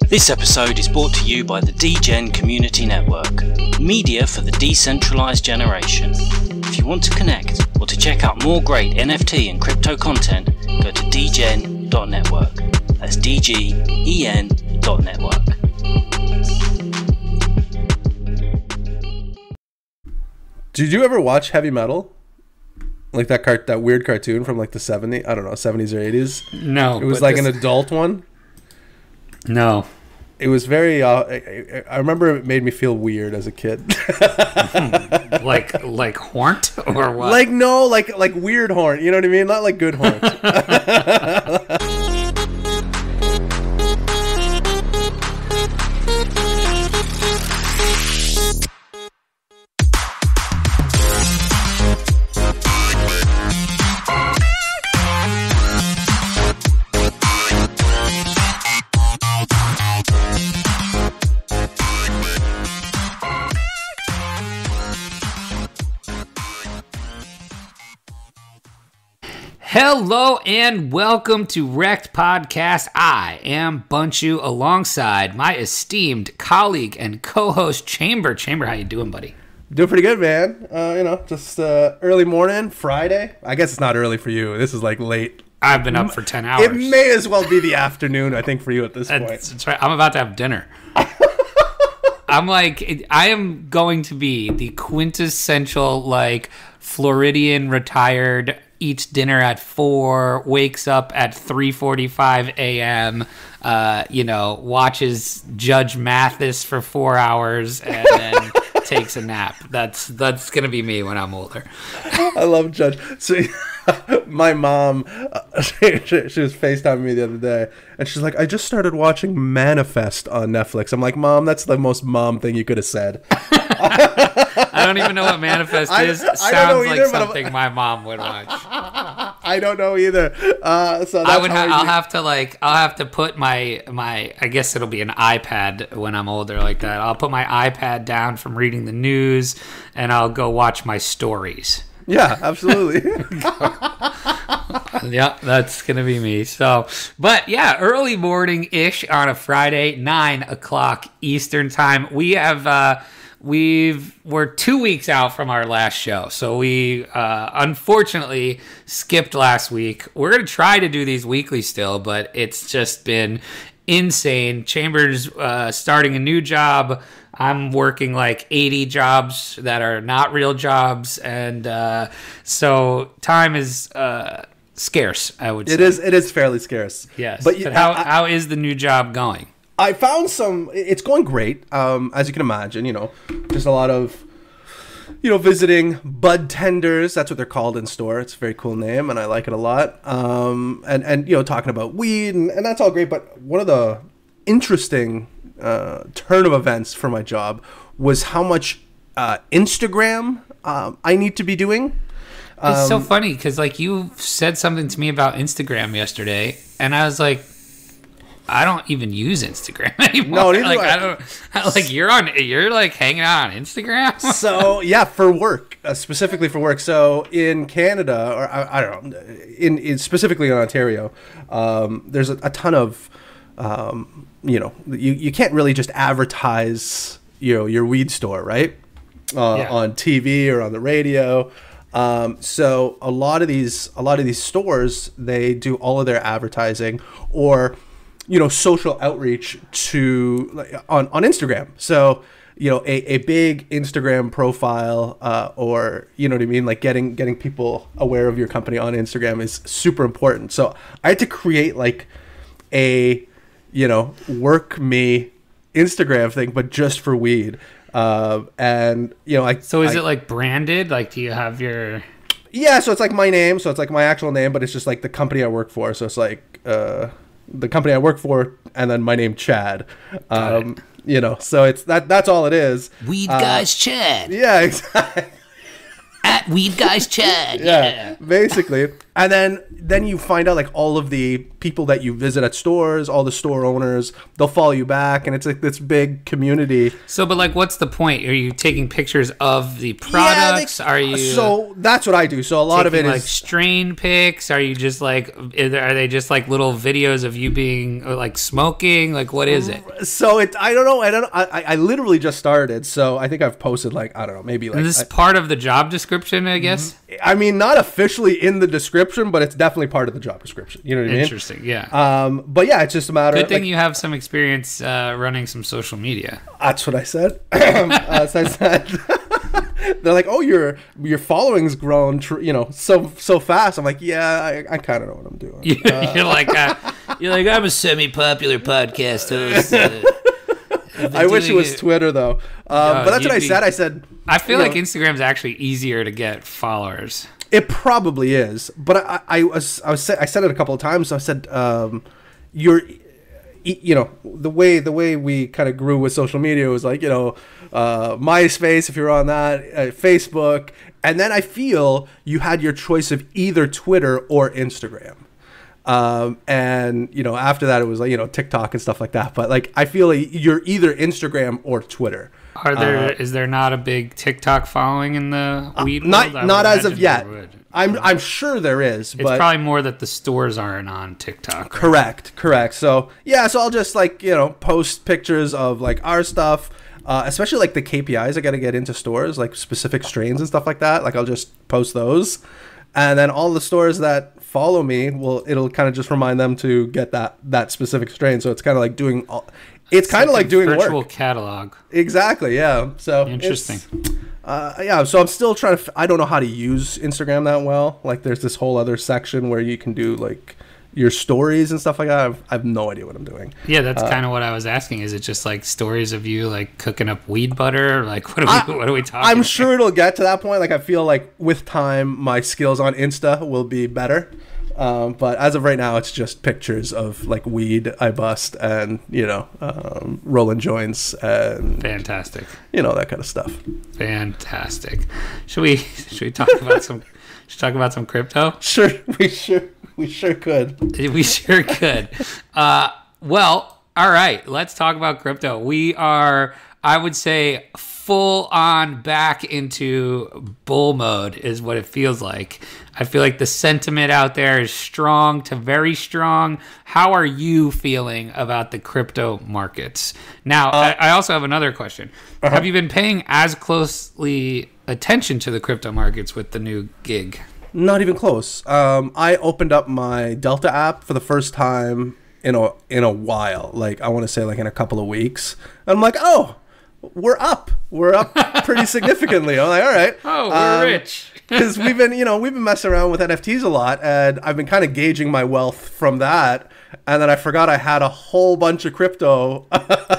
This episode is brought to you by the dGEN Community Network, media for the decentralized generation. If you want to connect or to check out more great NFT and crypto content, go to dgen.network. That's dgen.network. Did you ever watch Heavy Metal? Like that weird cartoon from like the 70s, I don't know, 70s or 80s? No. It was like an adult one? No. It was very, I remember it made me feel weird as a kid. like horned or what? Like weird horn, you know what I mean? Not like good horn. Hello and welcome to REKT Podcast. I am Bunchu alongside my esteemed colleague and co-host Chamber. Chamber, how you doing, buddy? Doing pretty good, man. Just early morning, Friday. I guess it's not early for you. This is like late. I've been up for 10 hours. It may as well be the afternoon, I think, for you at this point. That's right. I'm about to have dinner. I am going to be the quintessential, Floridian retired, eats dinner at 4, wakes up at 3:45 a.m., watches Judge Mathis for 4 hours, and then takes a nap. That's going to be me when I'm older. I love Judge. So, my mom, she was FaceTiming me the other day, and she's like, I just started watching Manifest on Netflix. I'm like, Mom, that's the most mom thing you could have said. I don't even know what Manifest is. Sounds like something my mom would watch. I don't know either. So I'll have to put my I guess it'll be an iPad when I'm older like that. I'll put my iPad down from reading the news and I'll go watch my stories. Yeah, absolutely. Yeah, that's going to be me. So, but yeah, early morning-ish on a Friday, 9 o'clock Eastern time. We're 2 weeks out from our last show, so we unfortunately skipped last week. We're going to try to do these weekly still, but it's just been insane. Chambers starting a new job. I'm working like 80 jobs that are not real jobs, and so time is scarce, I would say. It is fairly scarce. Yes. But how is the new job going? I found it's going great. As you can imagine, just a lot of, visiting bud tenders. That's what they're called in store. It's a very cool name, and I like it a lot. And talking about weed, and that's all great. But one of the interesting turn of events for my job was how much Instagram I need to be doing. It's so funny because you said something to me about Instagram yesterday, and I was like, I don't even use Instagram anymore. No, I don't. You're hanging out on Instagram. So yeah, for work, specifically for work. So in Canada, or I don't know, in specifically in Ontario, there's a ton of, you can't really just advertise, your weed store, right? On TV or on the radio. So a lot of these stores, they do all of their advertising or social outreach on Instagram. So, a big Instagram profile, or, you know what I mean? Like getting people aware of your company on Instagram is super important. So I had to create a, work me Instagram thing, but just for weed. So is it branded? Do you have your... Yeah. So it's my name. So it's my actual name, but it's just the company I work for. So it's the company I work for, and then my name, Chad. So it's that's all it is. Weed Guys Chad. Yeah, exactly. At Weed Guys Chad. Yeah, basically. And then you find out like all of the people that you visit at stores, all the store owners, they'll follow you back, and it's like this big community. So, but like, what's the point? Are you taking pictures of the products? Are you? So that's what I do. So a lot of it like is strain pics. Are you just like? Are they just like little videos of you being like smoking? Like, what is it? So I don't know. I literally just started. So I think I've posted like, I don't know, maybe like. And this is part of the job description, I guess. I mean, not officially in the description, but it's definitely part of the job description. You know what I mean? Interesting, yeah. But yeah, it's just a matter. Good thing like, you have some experience running some social media. That's what I said. So I said. They're like, oh, your following's grown, so fast. I'm like, yeah, I kind of know what I'm doing. You're like, I'm a semi-popular podcast host. I wish it was Twitter though, but that's what I said. I said, I feel like Instagram's actually easier to get followers. It probably is, but I said it a couple of times. I said, the way we kind of grew with social media was like, MySpace, if you're on that, Facebook, and then I feel you had your choice of either Twitter or Instagram. And after that it was like, TikTok and stuff like that. But like, I feel like you're either Instagram or Twitter. Is there not a big TikTok following in the weed world? Not as of yet. I'm sure there is. It's probably more that the stores aren't on TikTok. Right? Correct. So yeah, so I'll just like, post pictures of like our stuff, especially like the KPIs I got to get into stores, like specific strains and stuff like that. Like I'll just post those. And then all the stores that follow me, it'll kind of just remind them to get that specific strain. So it's kind of like doing it's kind of like doing virtual work. Catalog. Exactly. Yeah. So interesting. Yeah. So I'm still trying to. I don't know how to use Instagram that well. Like, there's this whole other section where you can do like your stories and stuff like that. I have no idea what I'm doing. Yeah, that's kind of what I was asking. Is it just like stories of you like cooking up weed butter? Or like what are we talking? I'm sure it'll get to that point. Like, I feel like with time, my skills on Insta will be better. But as of right now, it's just pictures of like weed I bust and rolling joints and fantastic, that kind of stuff. Fantastic. Should we talk about some? Should talk about some crypto? Sure, we sure could. We sure could. Well, all right. Let's talk about crypto. We are, I would say, full on back into bull mode is what it feels like. I feel like the sentiment out there is strong to very strong. How are you feeling about the crypto markets? Now, I also have another question. Have you been paying as closely attention to the crypto markets with the new gig? Not even close. I opened up my Delta app for the first time in a while. Like, I want to say like in a couple of weeks. And I'm like, oh, we're up pretty significantly. I'm like, all right. Oh, we're rich. Because we've been messing around with NFTs a lot, and I've been kind of gauging my wealth from that. And then I forgot I had a whole bunch of crypto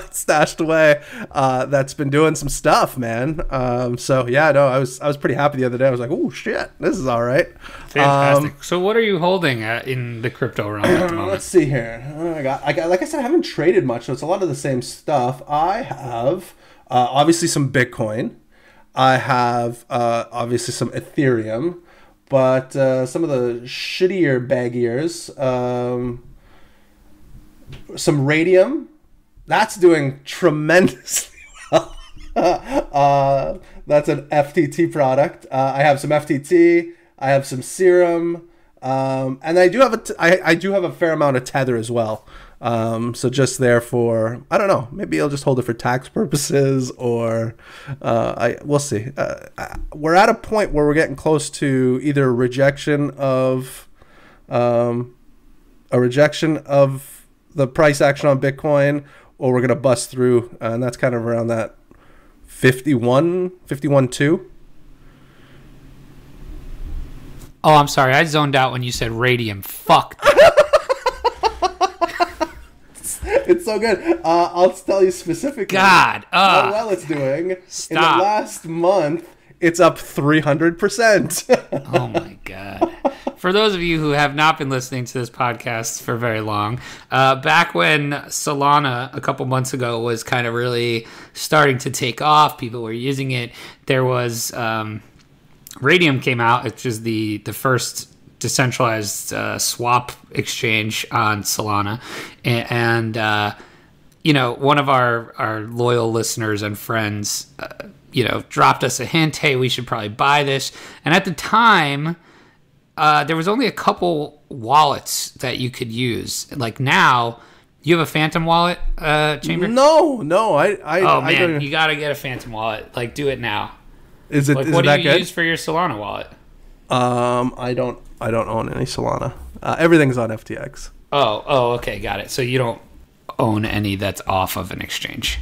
stashed away that's been doing some stuff, man. So yeah, no, I was pretty happy the other day. I was like, oh shit, this is all right. Fantastic. So what are you holding in the crypto realm at the moment? Let's see here. I got like I said, I haven't traded much, so it's a lot of the same stuff. I have obviously some Bitcoin. I have obviously some Ethereum, but some of the shittier baggiers, some Radium, that's doing tremendously well. That's an FTT product. I have some FTT. I have some Serum, and I do have a fair amount of Tether as well. So just there for, I don't know, maybe I'll just hold it for tax purposes, or we'll see. We're at a point where we're getting close to either a rejection of the price action on Bitcoin, or we're going to bust through, and that's kind of around that 51.2. Oh, I'm sorry. I zoned out when you said Radium. Fuck. It's so good. I'll tell you specifically how well it's doing. Stop. In the last month, it's up 300%. Oh my God. For those of you who have not been listening to this podcast for very long, back when Solana a couple months ago was kind of really starting to take off, people were using it, there was Radium came out, which is the first decentralized swap exchange on Solana, and one of our loyal listeners and friends, dropped us a hint. Hey, we should probably buy this. And at the time, there was only a couple wallets that you could use. Like now, you have a Phantom wallet, Chamber? No. You got to get a Phantom wallet. Like, do it now. Is it? Like, is what it do you good? use for your Solana wallet? I don't own any Solana. Everything's on FTX. Oh, okay, got it. So you don't own any that's off of an exchange.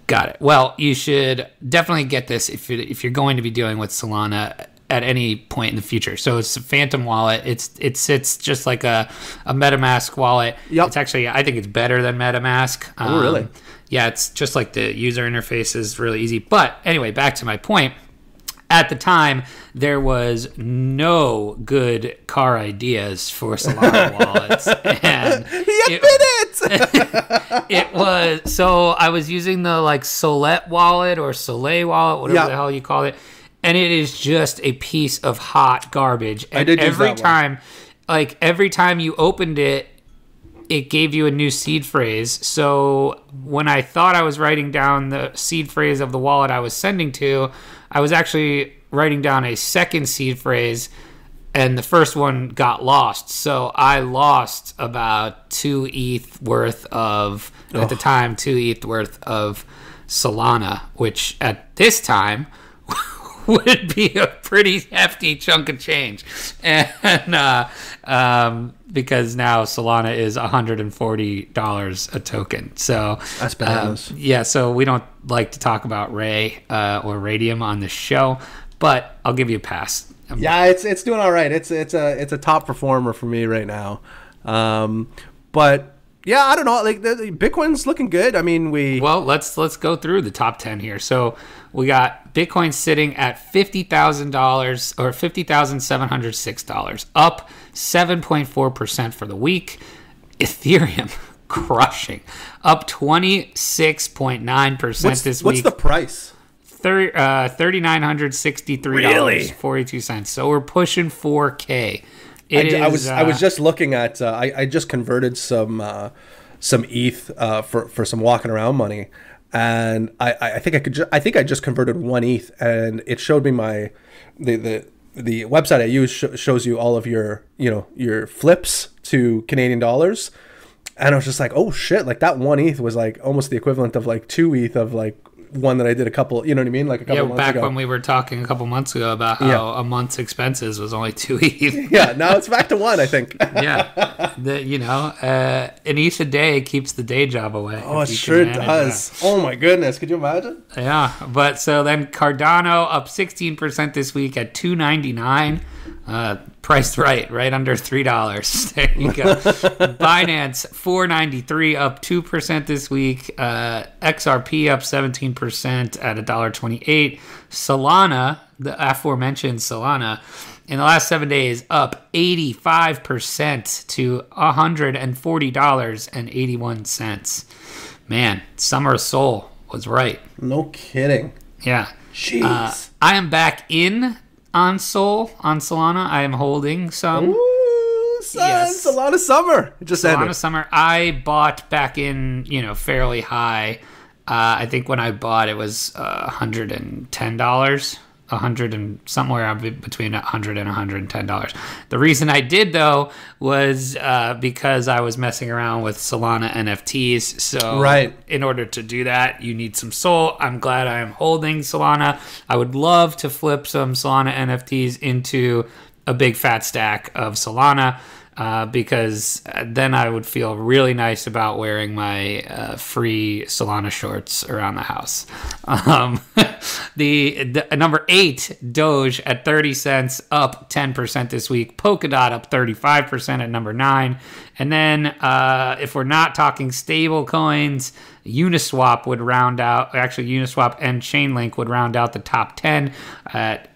Got it. Well, you should definitely get this if you're going to be dealing with Solana at any point in the future. So it's a Phantom wallet. It sits just like a MetaMask wallet. Yep. It's actually, I think it's better than MetaMask. Oh, really? Yeah, it's just like the user interface is really easy. But anyway, back to my point. At the time, there was no good car ideas for Solana wallets. And he admitted it was, so I was using the like Solette wallet or Soleil wallet, whatever the hell you call it. And it is just a piece of hot garbage. And I did use that time, like every time you opened it, it gave you a new seed phrase. So when I thought I was writing down the seed phrase of the wallet I was sending to, I was actually writing down a second seed phrase, and the first one got lost. So I lost about 2 ETH worth of, at the time, 2 ETH worth of Solana, which at this time would be a pretty hefty chunk of change. And because now Solana is $140 a token. So that's bananas. So we don't like to talk about Ray or Radium on the show, but I'll give you a pass. Yeah, it's doing all right. It's a top performer for me right now. But yeah, I don't know. Like the Bitcoin's looking good. I mean, let's go through the top 10 here. So we got Bitcoin sitting at $50,000 or $50,706, up 7.4% for the week. Ethereum crushing, up 26.9% this week. What's the price? $3,963.42. So we're pushing 4K. I was just looking at. I just converted some ETH for some walking around money, and I think I just converted 1 ETH, and it showed me the website I use shows you all of your flips to Canadian dollars, and I was just like, oh shit, like that 1 ETH was like almost the equivalent of like 2 ETH of like one that I did a couple, you know what I mean? Like a couple months ago. Back when we were talking a couple months ago about how a month's expenses was only 2 ETH. Yeah, now it's back to 1, I think. Yeah. An ETH a day keeps the day job away. Oh, it sure does. Oh my goodness. Could you imagine? Yeah. But so then Cardano up 16% this week at $2.99. Priced right under $3. There you go. Binance $4.93, up 2% this week. XRP up 17% at $1.28. Solana, the aforementioned Solana, in the last 7 days up 85% to $140.81. Man, Summer of Soul was right. No kidding. Yeah. Jeez. I am back in on Solana. I am holding some. Ooh, son, yes. Solana Summer. It just ended. Solana Summer. I bought back in, fairly high. I think when I bought it was $110. Somewhere between $100 and $110. The reason I did though was because I was messing around with Solana NFTs. So in order to do that, you need some Sol. I'm glad I am holding Solana. I would love to flip some Solana NFTs into a big fat stack of Solana. Because then I would feel really nice about wearing my free Solana shorts around the house. The number 8, Doge at 30 cents, up 10% this week. Polkadot up 35% at number 9. And then if we're not talking stable coins, Uniswap would round out, actually Uniswap and Chainlink would round out the top 10 at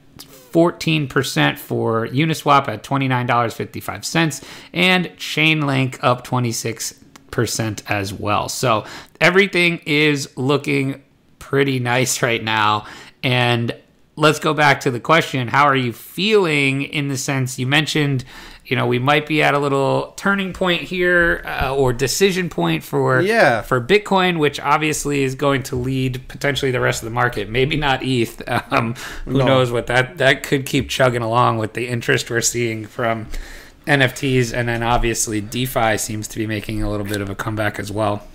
14% for Uniswap at $29.55, and Chainlink up 26% as well. So everything is looking pretty nice right now, and let's go back to the question. How are you feeling in the sense you mentioned, we might be at a little turning point here or decision point for Bitcoin, which obviously is going to lead potentially the rest of the market. Maybe not ETH. Who knows what that could keep chugging along with the interest we're seeing from NFTs. And then obviously DeFi seems to be making a little bit of a comeback as well.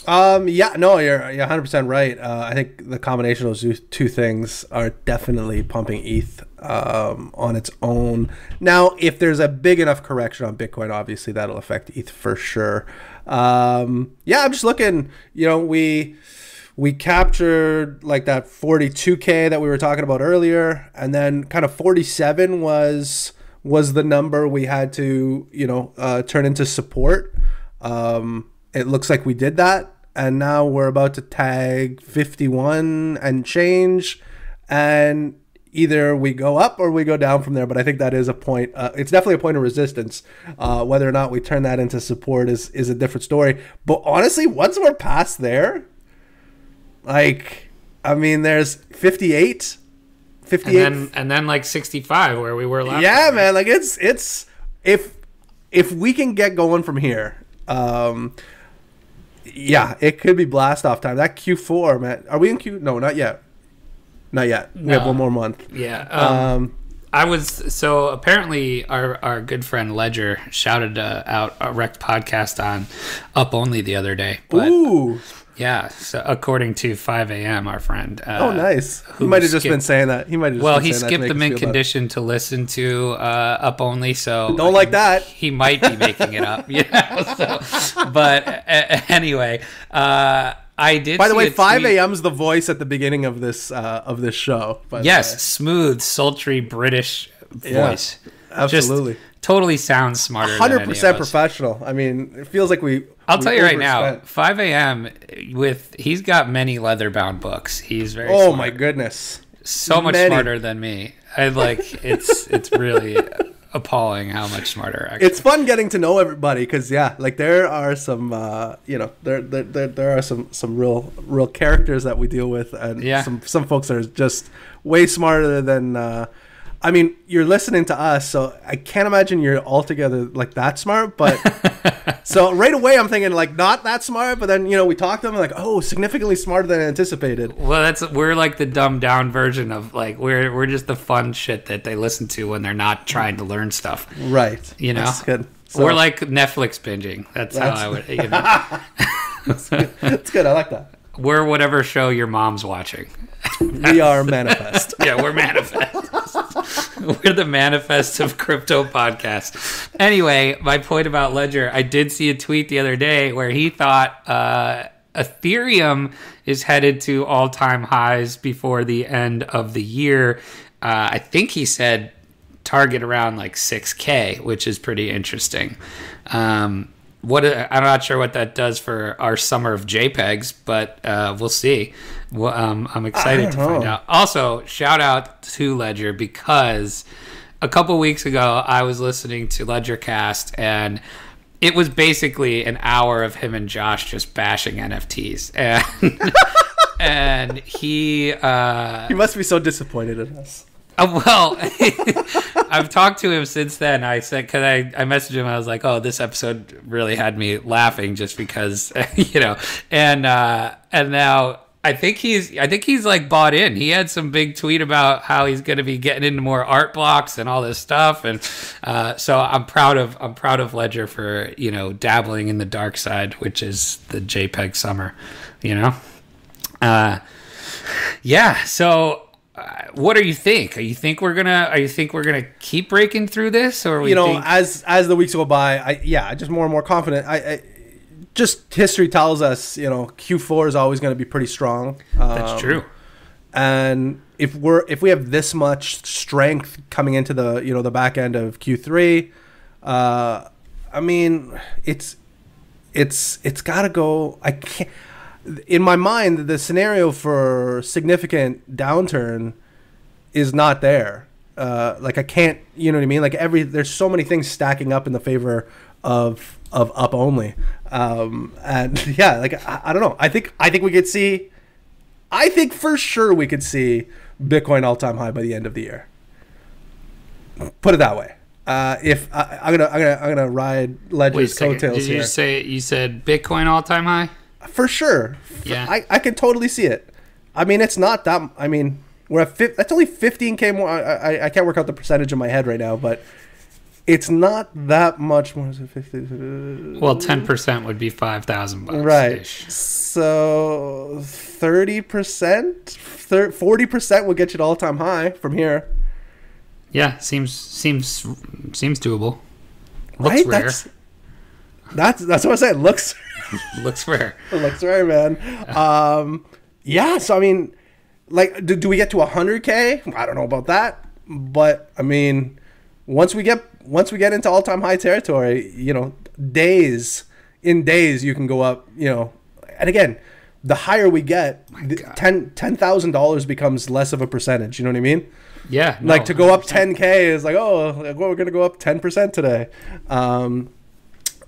You're 100% right. I think the combination of those two things are definitely pumping ETH on its own. Now, if there's a big enough correction on Bitcoin, obviously that'll affect ETH for sure. I'm just looking. We captured like that 42K that we were talking about earlier, and then kind of 47 was the number we had to turn into support. It looks like we did that. And now we're about to tag 51 and change, and either we go up or we go down from there. But I think that is a point. It's definitely a point of resistance. Whether or not we turn that into support is a different story. But honestly, once we're past there, there's 58, and then like 65 where we were last. Yeah, man. Like it's if we can get going from here. It could be blast off time. That Q4, man. Are we in Q? No, not yet. Not yet. We have one more month. Yeah. So apparently our good friend Ledger shouted out a REKT podcast on Up Only the other day. But, ooh. Yeah. So according to 5 a.m., our friend. Nice. He might have just been saying that. He skipped the mint condition to listen to Up Only. So don't like that. He might be making it up. Anyway, I did. By the way, 5 a.m.'s the voice at the beginning of this show. Yes, smooth, sultry British voice. Yeah, absolutely. Just totally sounds smarter. 100% professional. I mean, it feels like I'll tell you right now, 5 a.m. he's got many leather-bound books. He's very. Oh smart. My goodness! So much smarter than me. It's really appalling how much smarter. Actually, it's fun getting to know everybody because there are some there are some real characters that we deal with, and some folks are just way smarter than. You're listening to us, so I can't imagine you're altogether like that smart. But so right away, I'm thinking like not that smart. But then we talk to them like, oh, significantly smarter than anticipated. Well, we're like the dumbed down version of like we're just the fun shit that they listen to when they're not trying to learn stuff. Right. That's good. So, we're like Netflix binging. That's how I would. That's good. I like that. We're whatever show your mom's watching. We are Manifest. Yeah, we're Manifest. We're the Manifest of crypto podcast. Anyway, my point about Ledger, I did see a tweet the other day where he thought Ethereum is headed to all-time highs before the end of the year. I think he said target around like 6K, which is pretty interesting. I'm not sure what that does for our summer of JPEGs, but we'll see. Well, I'm excited to find out. Also, shout out to Ledger because a couple weeks ago I was listening to Ledgercast and it was basically an hour of him and Josh just bashing NFTs, and he must be so disappointed in us. Well, I've talked to him since then. I said, because I messaged him, I was like, oh, this episode really had me laughing just because, and now I think he's like bought in. He had some big tweet about how he's going to be getting into more art blocks and all this stuff. And so I'm proud of Ledger for, dabbling in the dark side, which is the JPEG summer, So, what do you think? Are you think we're gonna keep breaking through this, or as the weeks go by, I just more and more confident. I just history tells us, Q4 is always going to be pretty strong. That's true. And if we have this much strength coming into the the back end of Q3, it's got to go. I can't. In my mind, the scenario for significant downturn is not there. I can't, you know what I mean? There's so many things stacking up in the favor of Up Only. I don't know. I think we could see. I think for sure we could see Bitcoin all-time high by the end of the year. Put it that way. If I'm gonna ride Ledger's coattails here. Did you said Bitcoin all-time high? For sure. Yeah. I can totally see it. I mean, it's not that. I mean, we're at that's only 15K more. I can't work out the percentage in my head right now, but it's not that much more. Is it 50? Well, 10% would be $5,000, right? So 30%, 40% would get you to all-time high from here. Yeah, seems doable. Looks Right? rare. That's what I said. Looks rare. looks rare, man. Yeah. So I mean, like, do we get to 100K? I don't know about that, but I mean, once we get into all-time high territory, you know, days you can go up, you know, and again, the higher we get, $10,000 becomes less of a percentage. You know what I mean? Yeah. Like to go up 10K is like, oh, well, we're gonna go up 10% today.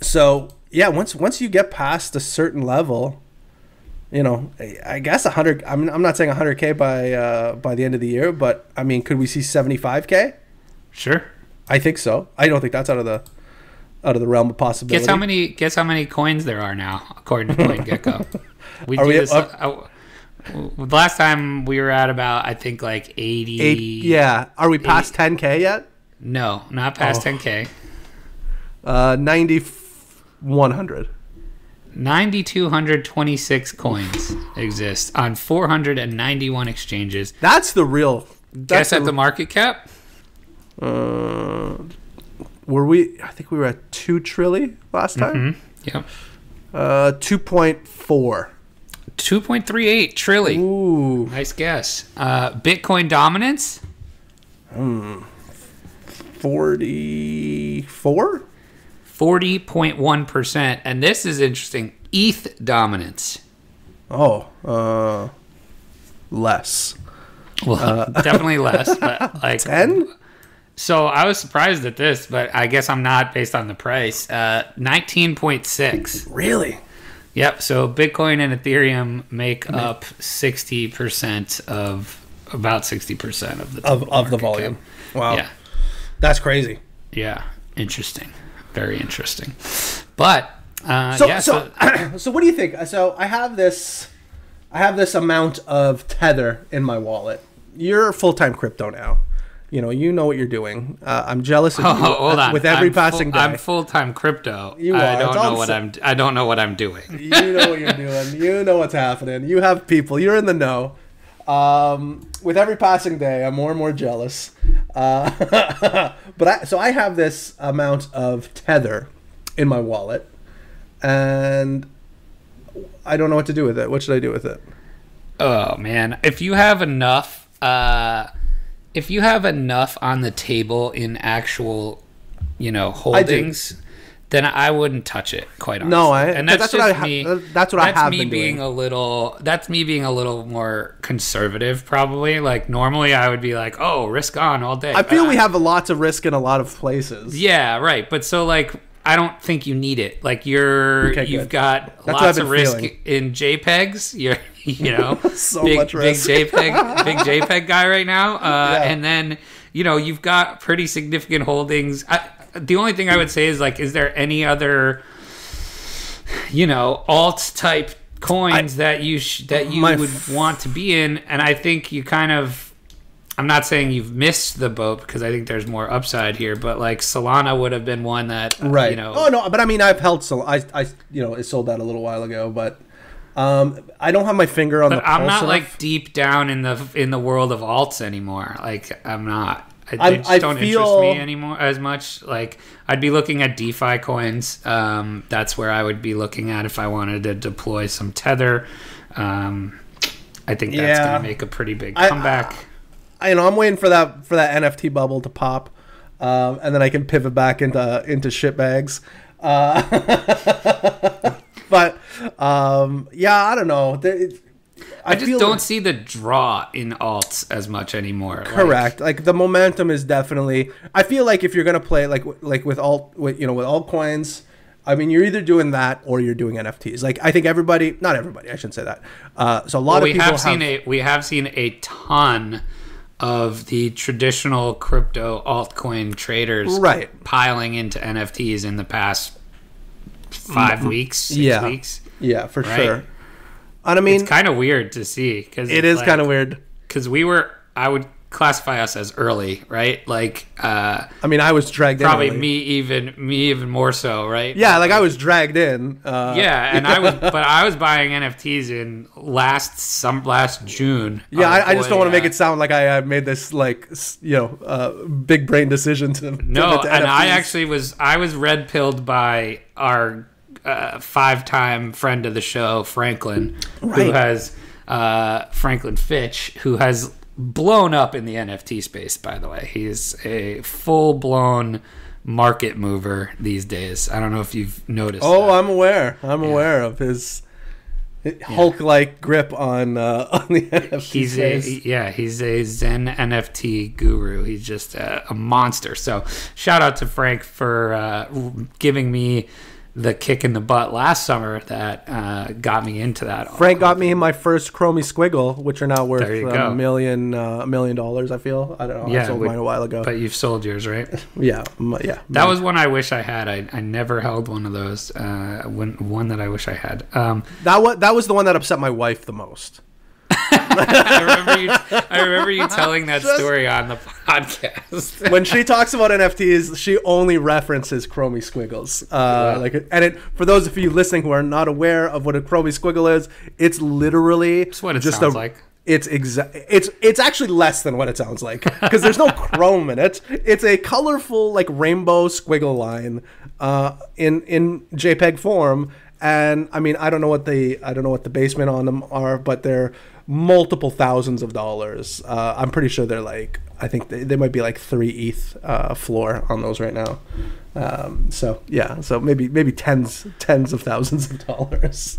So yeah, once you get past a certain level, you know, I guess 100. I'm not saying 100K by the end of the year, but I mean, could we see 75K? Sure. I think so. I don't think that's out of the realm of possibility. Guess how many coins there are now, according to CoinGecko. Last time we were at about, I think, like 80. Yeah. Are we past 10K yet? No, not past 10K. 9,100. 9,226 coins exist on 491 exchanges. That's the real. Guess at the market cap? Were we? I think we were at 2 trillion last time. Yep. 2.4. 2.38 trillion. Ooh. Nice guess. Bitcoin dominance? 44? 40.1%. And this is interesting. ETH dominance. Oh, less. Well, definitely less. But like 10? So I was surprised at this, but I guess I'm not based on the price. 19.6. Really? Yep. So Bitcoin and Ethereum make up 60% of about 60% of the of the volume. cap. Wow. Yeah. That's crazy. Yeah. Interesting. Very interesting. But so what do you think? So I have this amount of Tether in my wallet. You're full-time crypto now. You know what you're doing. I'm jealous of you. Hold on. With every passing day. I'm full-time crypto. You are. I don't know what I'm doing. You know what you're doing. You know what's happening. You have people. You're in the know. With every passing day, I'm more and more jealous. But I have this amount of Tether in my wallet, and I don't know what to do with it. What should I do with it? Oh man, if you have enough on the table in actual, holdings, then I wouldn't touch it. Quite honestly, no, and that's what I just me. That's what I have been being doing. That's me being a little more conservative, probably. Like normally, I would be like, "Oh, risk on all day." I feel we have lots of risk in a lot of places. Yeah, right. But so like, I don't think you need it. Like you've got lots of risk in JPEGs. You're so big, much risk. big JPEG guy right now. And then you've got pretty significant holdings. The only thing I would say is like, is there any other alt type coins that you would want to be in? And I think you kind of. I'm not saying you've missed the boat because I think there's more upside here, but like Solana would have been one that right. Oh no, but I mean I've held I sold that a little while ago, but I don't have my finger on the pulse. I'm not enough. like deep down in the world of alts anymore. Like I'm not. They just don't interest me anymore as much. Like I'd be looking at DeFi coins. That's where I would be looking at if I wanted to deploy some Tether. I think that's going to make a pretty big comeback. I'm waiting for that NFT bubble to pop, and then I can pivot back into shitbags. But I don't know. I just don't see the draw in alts as much anymore. Correct. Like the momentum is definitely. I feel like if you're gonna play like with altcoins, I mean, you're either doing that or you're doing NFTs. Like, I think not everybody, I shouldn't say that. So a lot of people we have seen a ton of the traditional crypto altcoin traders piling into NFTs in the past 5 weeks, 6 weeks. Yeah, for sure. And I mean, it's kind of weird to see because it is kind of weird because I would classify us as early, right? Like, I mean, I was dragged probably in. Me even more so, right? Yeah, like I was dragged in. And I was buying NFTs in last June. Yeah, I just don't want to make it sound like I made this like big brain decision to no. to And NFTs. I was red pilled by our 5-time friend of the show, Franklin, who has Franklin Fitch, who has blown up in the NFT space, by the way. He's a full-blown market mover these days. I don't know if you've noticed that. I'm aware. I'm aware of his Hulk-like grip on the NFT space. He's a Zen NFT guru. He's just a monster. So shout out to Frank for giving me the kick in the butt last summer that got me into that. Frank got me my first Chromie Squiggle, which are now worth $1 million. I feel. I don't know. Yeah, I sold mine a while ago. But you've sold yours, right? Yeah. That was one I wish I had. I never held one of those. One that I wish I had. That was the one that upset my wife the most. I remember you telling that story on the podcast. When she talks about NFTs, she only references Chromie Squiggles. For those of you listening who are not aware of what a Chromie Squiggle is, it's literally It's what it sounds like. It's actually less than what it sounds like because there's no chrome in it. It's a colorful like rainbow squiggle line in JPEG form. And I mean, I don't know what the basement on them are, but they're multiple thousands of dollars. I'm pretty sure they're like, I think they might be like 3 ETH floor on those right now. So maybe tens of thousands of dollars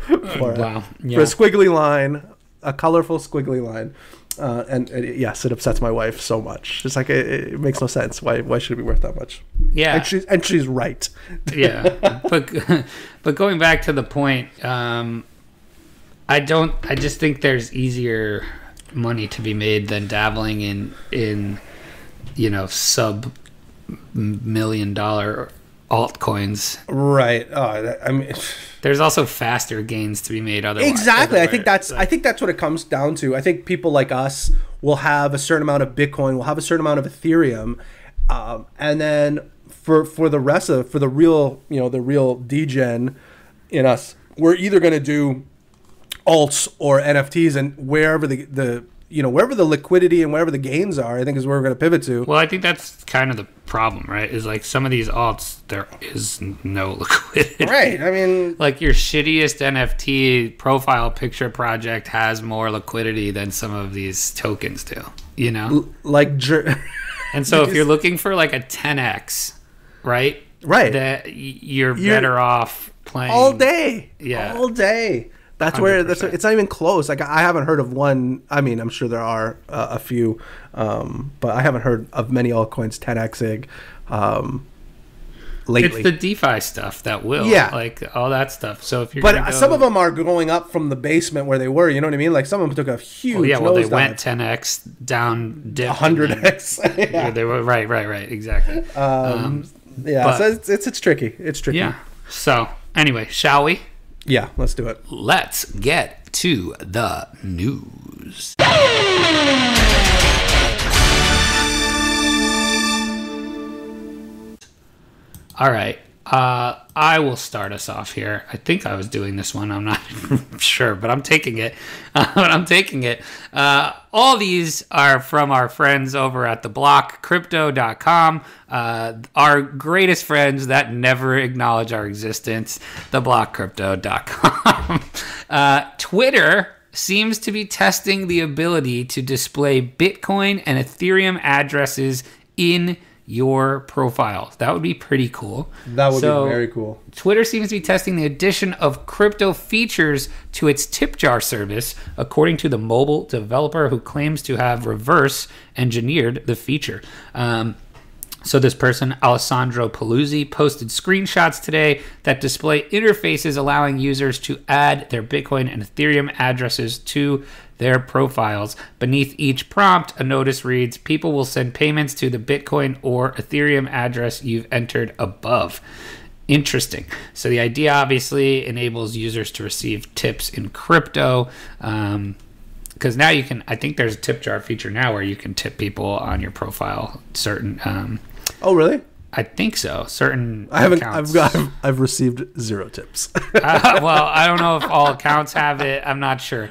for a squiggly line, a colorful squiggly line. And yes, it upsets my wife so much. It's like it makes no sense. Why should it be worth that much? Yeah, and she's right. Yeah, but going back to the point, I just think there's easier money to be made than dabbling in sub $1 million altcoins. Right. Oh, I mean. There's also faster gains to be made otherwise. Exactly. I think that's what it comes down to. I think people like us will have a certain amount of Bitcoin, will have a certain amount of Ethereum, and then for the rest of the real dGEN in us, we're either going to do alts or NFTs, and wherever the liquidity and wherever the gains are, I think is where we're going to pivot to. Well, I think that's kind of the problem, right? Is like some of these alts, there is no liquidity. Right. I mean, like your shittiest NFT profile picture project has more liquidity than some of these tokens do, and so if you're looking for like a 10x, right? That you're better off playing all day. Yeah. All day. That's 100%. Where it's not even close. Like I haven't heard of one. I mean, I'm sure there are a few, but I haven't heard of many altcoins 10xing lately. It's the DeFi stuff that will, like all that stuff. So if you're, some of them are going up from the basement where they were. You know what I mean? Like some of them took a huge. They went 10x down, dip 100x. Yeah, they were right, exactly. So it's tricky. It's tricky. Yeah. So anyway, shall we? Yeah, let's do it. Let's get to the news. All right. I will start us off here. I think I was doing this one. I'm not sure, but I'm taking it. All these are from our friends over at theblockcrypto.com. Our greatest friends that never acknowledge our existence, theblockcrypto.com. Twitter seems to be testing the ability to display Bitcoin and Ethereum addresses in your profile. That would be pretty cool. That would be very cool. Twitter seems to be testing the addition of crypto features to its tip jar service, according to the mobile developer who claims to have reverse engineered the feature. So this person, Alessandro Paluzzi, posted screenshots today that display interfaces allowing users to add their Bitcoin and Ethereum addresses to their profiles. Beneath each prompt, a notice reads, "People will send payments to the Bitcoin or Ethereum address you've entered above." Interesting. So the idea obviously enables users to receive tips in crypto. Because now you can, I think there's a tip jar feature now where you can tip people on your profile. Certain. Oh, really? I think so. Certain. I haven't. Accounts. I've received 0 tips. Well, I don't know if all accounts have it. I'm not sure.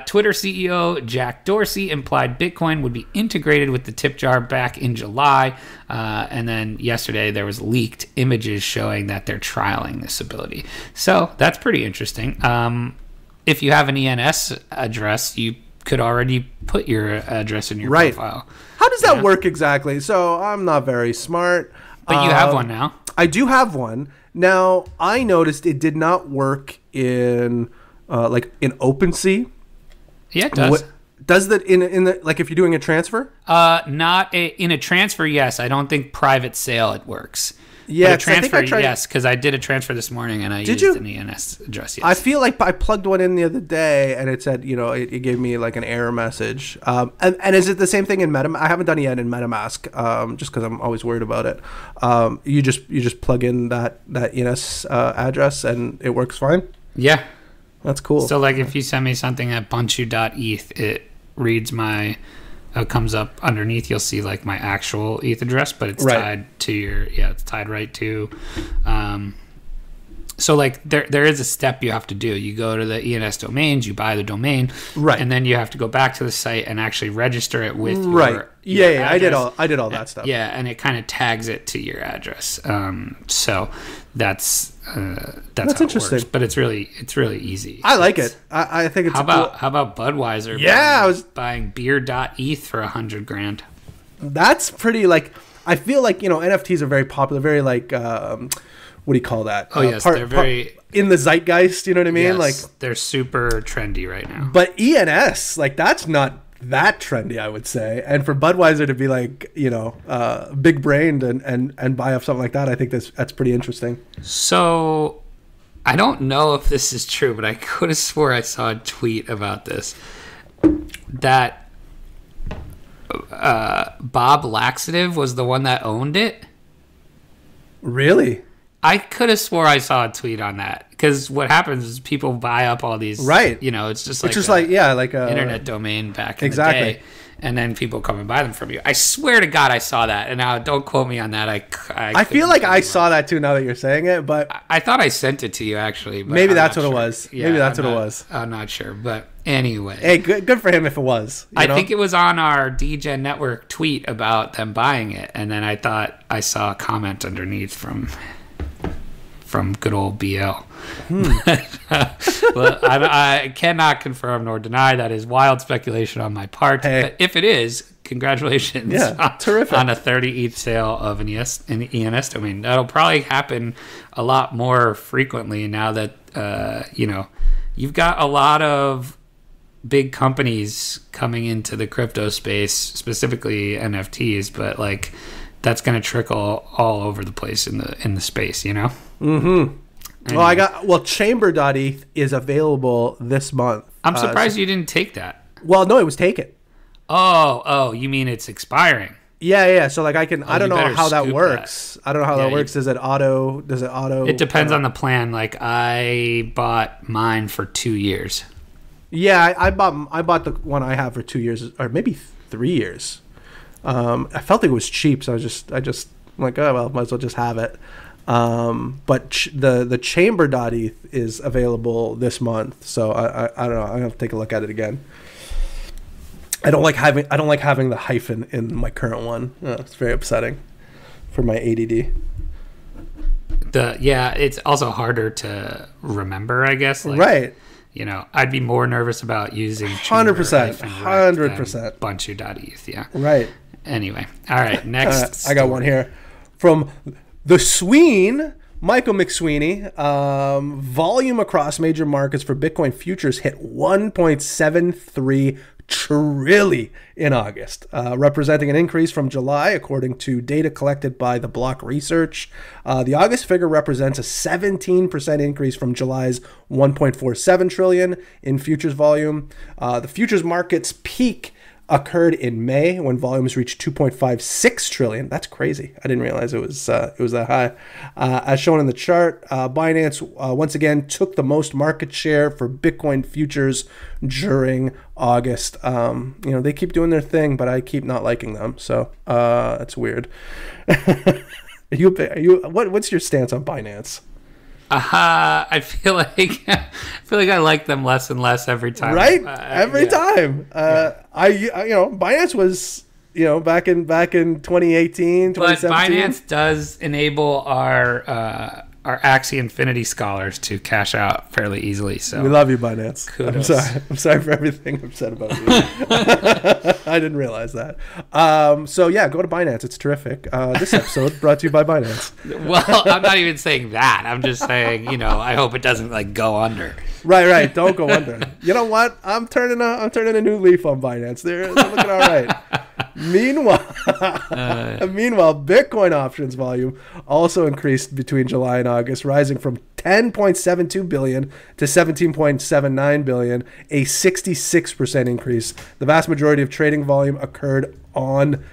Twitter CEO Jack Dorsey implied Bitcoin would be integrated with the tip jar back in July, and then yesterday there was leaked images showing that they're trialing this ability. So that's pretty interesting. If you have an ENS address, you could already put your address in your profile. How does that work exactly? So I'm not very smart. But you have one now. I do have one. Now, I noticed it did not work in in OpenSea. Yeah, it does. Does that in the like if you're doing a transfer? Not in a transfer, yes. I don't think private sale it works. Yeah, but a transfer, yes, because I did a transfer this morning and I used an ENS address. Yes. I feel like I plugged one in the other day and it said, it gave me like an error message. And is it the same thing in MetaMask? I haven't done it yet in MetaMask, just because I'm always worried about it. You just plug in that ENS address and it works fine. Yeah, that's cool. So like if you send me something at bunchu.eth, it reads my. Comes up underneath, you'll see like my actual ETH address, but it's tied to it's tied right to. So like there is a step you have to do. You go to the ENS domains, you buy the domain, and then you have to go back to the site and actually register it with your address. I did all that stuff. Yeah, and it kind of tags it to your address. So that's how interesting. It works. But it's really easy. I like it. I think it's how about Budweiser? Yeah, I was buying beer.eth for $100,000. That's pretty I feel like NFTs are very popular, very what do you call that? Oh yes, they're very in the zeitgeist. You know what I mean? Yes, they're super trendy right now. But ENS, that's not that trendy, I would say. And for Budweiser to be big brained and buy up something like that, I think that's pretty interesting. So I don't know if this is true, but I could have swore I saw a tweet about this. That Bob Laxative was the one that owned it. Really? I could have swore I saw a tweet on that, because what happens is people buy up all these, it's just like a internet domain back in the day, and then people come and buy them from you. I swear to God I saw that, and now don't quote me on that. I feel like I saw that too now that you're saying it, but I thought I sent it to you actually. But maybe that's what it was. Yeah, maybe that's what it was. I'm not sure, but anyway. Hey, good for him if it was. I think it was on our dGEN network tweet about them buying it, and then I thought I saw a comment underneath from good old BL. Well, I cannot confirm nor deny that is wild speculation on my part. Hey. But if it is, congratulations terrific. On a 30 ETH sale of an ENS domain. That'll probably happen a lot more frequently now that, you've got a lot of big companies coming into the crypto space, specifically NFTs, but that's going to trickle all over the place in the space, Mm-hmm. Anyway. Well, Chamber.eth is available this month. I'm surprised you didn't take that. Well, no, it was taken. Oh, you mean it's expiring? Yeah. So I don't know how that works. I don't know how that works. Does it auto? It depends on the plan. I bought mine for 2 years. Yeah, I bought the one I have for 2 years, or maybe 3 years. I felt like it was cheap, so I just might as well just have it. But the Chamber.eth is available this month, so I don't know. I'm gonna have to take a look at it again. I don't like having the hyphen in my current one. It's very upsetting for my ADD. It's also harder to remember, I guess. Right. I'd be more nervous about using 100%, 100%. Bunchu.eth. Yeah. Right. Anyway, all right. Next, I got one here from the Sween, Michael McSweeney. Volume across major markets for Bitcoin futures hit $1.73 trillion in August, representing an increase from July, according to data collected by the Block Research. The August figure represents a 17% increase from July's 1.47 trillion in futures volume. The futures market's peak occurred in May when volumes reached 2.56 trillion. That's crazy. I didn't realize it was that high. As shown in the chart, Binance once again took the most market share for Bitcoin futures during August. They keep doing their thing, but I keep not liking them. So that's weird. What's your stance on Binance? I feel like I like them less and less every time. Right? Every time. Binance was, back in 2018, 2017. But Binance does enable our Axie Infinity scholars to cash out fairly easily. So we love you, Binance. Kudos. I'm sorry for everything I've said about you. I didn't realize that. So yeah, go to Binance. It's terrific. This episode brought to you by Binance. Well, I'm not even saying that. I'm just saying, I hope it doesn't go under. Right. Don't go under. You know what? I'm turning a new leaf on Binance. They're looking all right. Meanwhile, Bitcoin options volume also increased between July and August, rising from 10.72 billion to 17.79 billion, a 66% increase. The vast majority of trading volume occurred on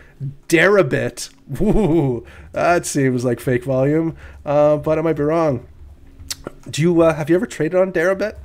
Deribit. Ooh, that seems like fake volume, but I might be wrong. Have you ever traded on Deribit?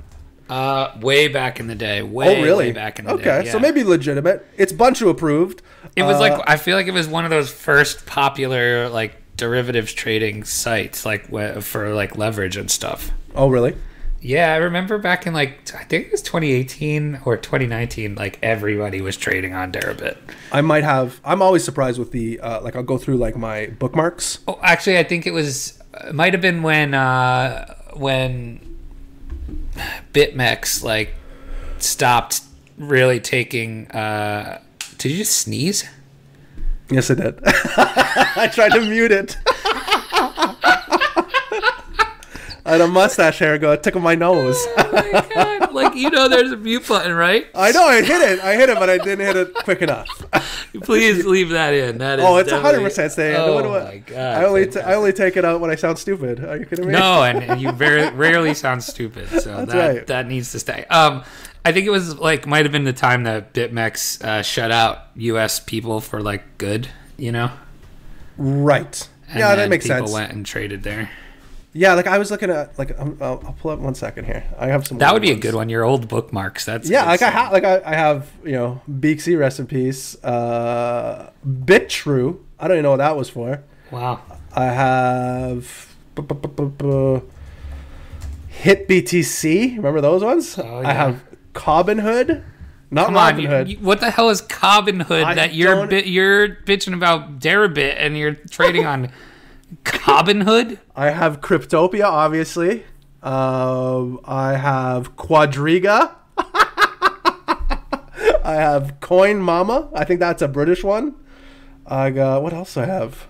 Way back in the day. Way back in the day. Okay, yeah. So maybe legitimate. It's Bunchu approved. It was I feel like it was one of those first popular derivatives trading sites for leverage and stuff. Oh, really? Yeah, I remember back in I think it was 2018 or 2019. Everybody was trading on Deribit. I might have. I'm always surprised with the I'll go through my bookmarks. Oh, actually, I think it might have been when BitMEX stopped really taking. Did you just sneeze? Yes, I did. I tried to mute it. I had a mustache hair go. It took my nose. Oh my god! There's a mute button, right? I know. I hit it, but I didn't hit it quick enough. Please leave that in. That is. Oh, it's 100% staying. Oh my god! I only take it out when I sound stupid. Are you kidding me? No, and you very rarely sound stupid. So that needs to stay. I think it was might have been the time that BitMEX shut out U.S. people for good. Right. And yeah, that makes people sense. Went and traded there. Yeah, I was looking at I'll pull up 1 second here. I have some. That would be a good one. Your old bookmarks. That's I have Beaksy, rest in peace. BitTrue. I don't even know what that was for. Wow. I have Hit BTC. Remember those ones? Oh, yeah. I have Robinhood. Come on, what the hell is Robinhood that you're bitching about Deribit and you're trading on Robinhood? I have Cryptopia, obviously. I have Quadriga. I have Coin Mama. I think that's a British one. I got, what else I have?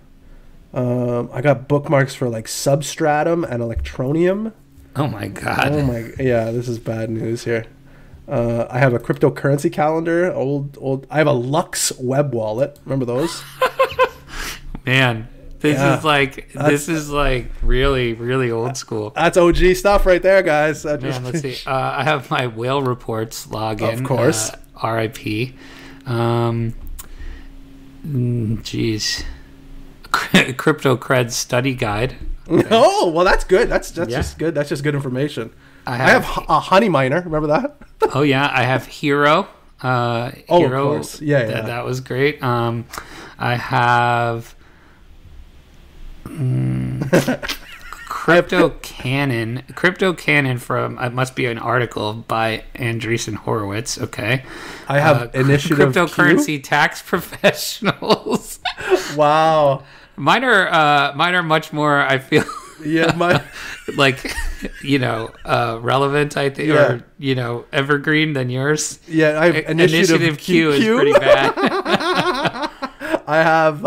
I got bookmarks for Substratum and Electronium. Oh my god. Yeah, this is bad news here. I have a cryptocurrency calendar. Old. I have a Lux web wallet. Remember those? Man, this is really, really old school. That's OG stuff right there, guys. Man, let's see. I have my whale reports login. Of course. RIP. Jeez. Crypto Cred study guide. Okay. Oh, well, that's good. That's just good. That's just good information. I have a Honey Miner. Remember that? Oh yeah, I have Hero. Hero. Of course. Yeah. That was great. I have Crypto Cannon from it must be an article by Andreessen Horowitz. Okay. I have Initiative Cryptocurrency Q? Tax Professionals. Wow. Mine are much more, I feel. Yeah, relevant, I think, or evergreen than yours. Yeah, I have Initiative Q is pretty bad. I have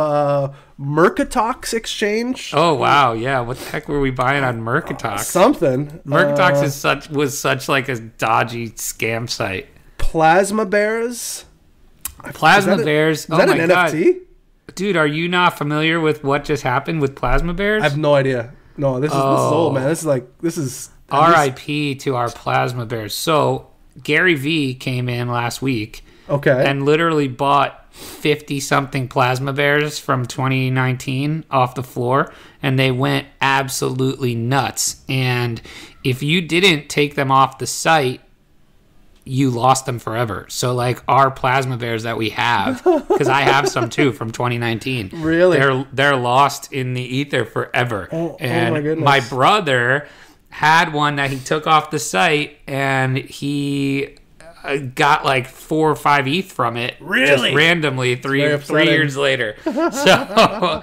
Mercatox Exchange. Oh wow, yeah. What the heck were we buying on Mercatox? Something. Mercatox was such a dodgy scam site. Plasma Bears. Plasma Bears. Is that an NFT? Dude, are you not familiar with what just happened with Plasma Bears? I have no idea. No, this is old, man. This is RIP to our Plasma Bears. So Gary V came in last week, and literally bought 50-something Plasma Bears from 2019 off the floor, and they went absolutely nuts. And if you didn't take them off the site, you lost them forever. So like our Plasma Bears that we have, because I have some too from 2019. Really? They're lost in the ether forever. And my goodness. My brother had one that he took off the site, and he got like 4 or 5 ETH from it. Really? Just randomly 3 years later. So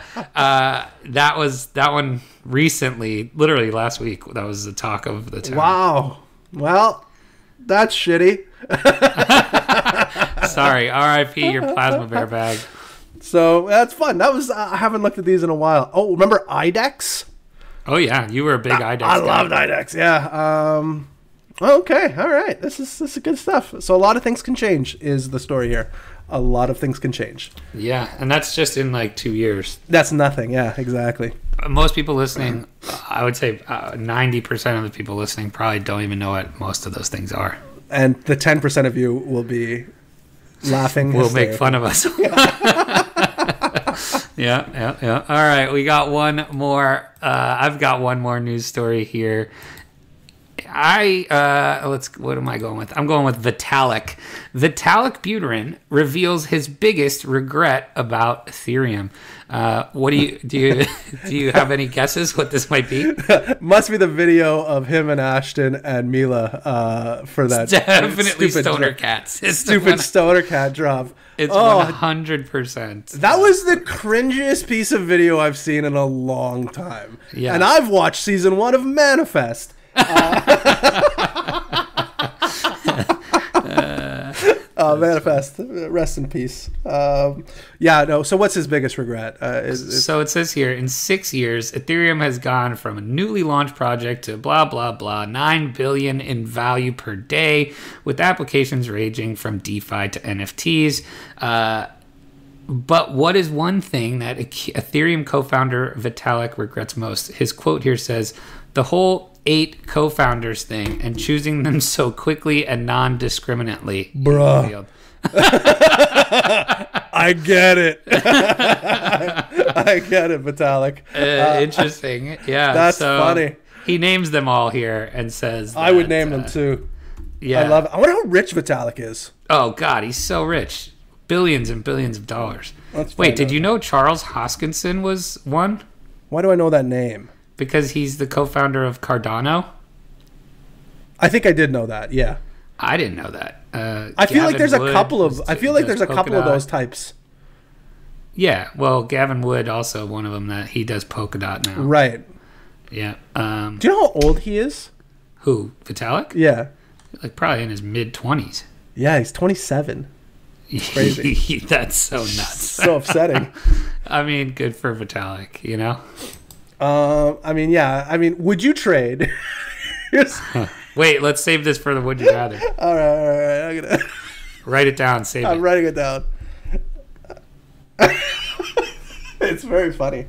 that one recently, literally last week, that was the talk of the town. Wow. Well, that's shitty. Sorry, RIP your Plasma Bear bag. So that's fun. That was I haven't looked at these in a while. Oh, remember IDEX? Oh yeah, you were a big IDEX guy. I loved IDEX. Yeah. Okay. All right. This is good stuff. So a lot of things can change is the story here. A lot of things can change. Yeah, and that's just in like 2 years. That's nothing. Yeah, exactly. Most people listening, I would say 90% of the people listening probably don't even know what most of those things are. And the 10% of you will be laughing. We'll make fun of us. Yeah. All right, we got one more. I've got one more news story here. What am I going with? I'm going with Vitalik. Vitalik Buterin reveals his biggest regret about Ethereum. What do you have any guesses what this might be? Must be the video of him and Ashton and Mila for that. It's definitely Stoner Cats. Stupid Stoner Cat drop. It's 100%. That was the cringiest piece of video I've seen in a long time. Yeah. And I've watched season 1 of Manifest. Manifest, rest in peace. So what's his biggest regret? So it says here, in 6 years, Ethereum has gone from a newly launched project to blah, blah, blah, 9 billion in value per day, with applications ranging from DeFi to NFTs. But what is one thing that Ethereum co-founder Vitalik regrets most? His quote here says, "The whole 8 co-founders thing and choosing them so quickly and non-discriminately." Bruh. I get it. I get it, Vitalik. Interesting. Yeah. That's funny. He names them all here and says I would name them too. Yeah. I love it. I wonder how rich Vitalik is. Oh, God. He's so rich. Billions and billions of dollars. Wait, did you know Charles Hoskinson was one? Why do I know that name? Because he's the co-founder of Cardano. I think I did know that. Yeah. I didn't know that. I feel like there's a couple of those types. Yeah. Well, Gavin Wood also one of them that he does Polkadot now. Right. Yeah. Do you know how old he is? Who? Vitalik? Yeah. Like probably in his mid-20s. Yeah, he's 27. It's crazy. That's so nuts. So upsetting. I mean, good for Vitalik, you know? Would you trade? Wait, let's save this for the would you rather. All right. I'm gonna write it down. I'm writing it down. It's very funny.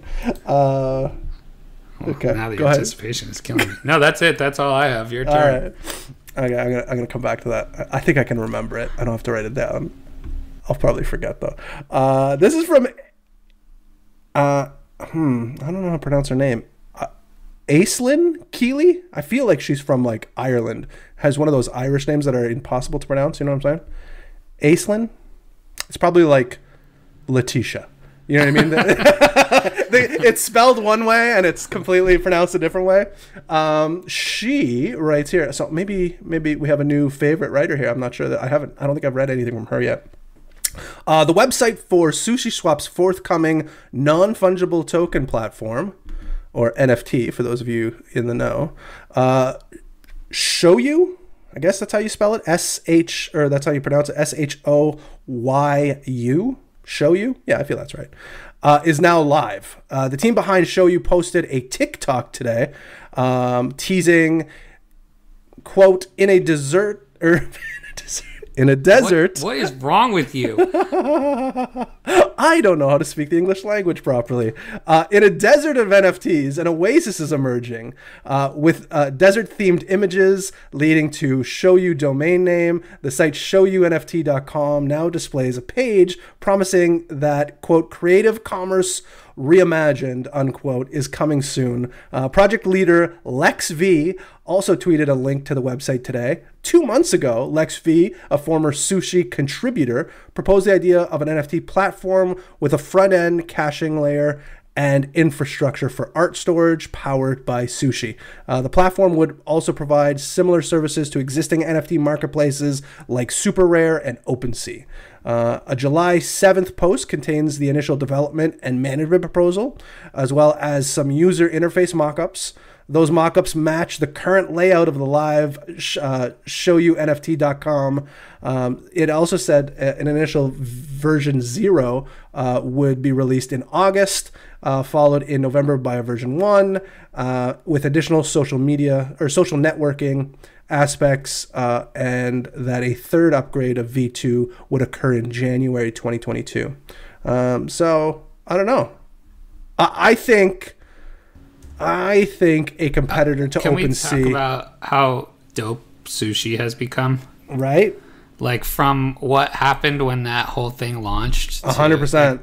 Okay. Now the anticipation is killing me. No, that's it. That's all I have. Your turn. All right. Okay, I'm gonna come back to that. I think I can remember it. I don't have to write it down. I'll probably forget though. This is from. I don't know how to pronounce her name. Aislinn Keeley? I feel like she's from like Ireland. Has one of those Irish names that are impossible to pronounce. You know what I'm saying? Aislinn? It's probably like Letitia. You know what I mean? It's spelled one way and it's completely pronounced a different way. She writes here. So maybe we have a new favorite writer here. I'm not sure that I don't think I've read anything from her yet. The website for SushiSwap's forthcoming non-fungible token platform, or NFT for those of you in the know, Shoyu, I guess that's how you spell it, that's how you pronounce it, Shoyu, Shoyu, yeah, I feel that's right, is now live. The team behind Shoyu posted a TikTok today, teasing, quote, in a In a desert. What is wrong with you? I don't know how to speak the English language properly. In a desert of NFTs, an oasis is emerging with desert-themed images leading to Show You domain name. The site showyouNFT.com now displays a page promising that, quote, creative commerce reimagined, unquote, is coming soon. Project leader Lex V also tweeted a link to the website today. 2 months ago, Lex V, a former Sushi contributor, proposed the idea of an NFT platform with a front-end caching layer and infrastructure for art storage powered by Sushi. The platform would also provide similar services to existing NFT marketplaces like SuperRare and OpenSea. A July 7th post contains the initial development and management proposal, as well as some user interface mockups. Those mockups match the current layout of the live showyouNFT.com. It also said an initial version 0 would be released in August, followed in November by a version 1, with additional social media or social networking aspects, and that a third upgrade of V2 would occur in January 2022. So I don't know. I think a competitor to Can OpenSea. we talk about how dope Sushi has become? Right? Like from what happened when that whole thing launched 100%.